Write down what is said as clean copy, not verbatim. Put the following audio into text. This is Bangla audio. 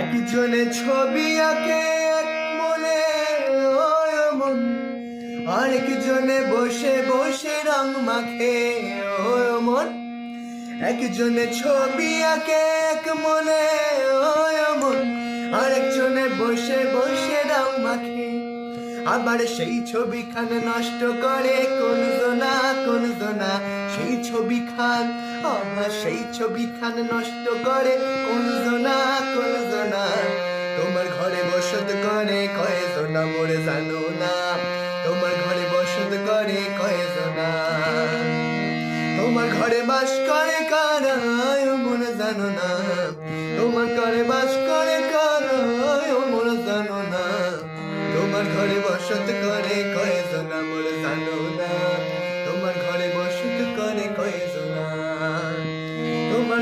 একজনে ছবি আঁকে এক মনে ওই মন, আরেকজনে বসে বসে রং মাখে ওই মন। একজনে ছবি আঁকে এক মনে ওই মন, আরেকজনে বসে বসে রং মাখে। আবার সেই ছবিখান নষ্ট করে কোন জনা, সেই ছবিখান, আবার সেই ছবিখান নষ্ট করে কোন জনা। তোমার ঘরে বসত করে কয়জনা মোরে জানো না, তোমার ঘরে বসত করে কয়জনা। তোমার ঘরে বাস করে কারা মোরে জানো না, তোমার ঘরে বাস করে কারা মোরে জানো না। তোমার ঘরে বসত করে কয়জনা মোরে জানো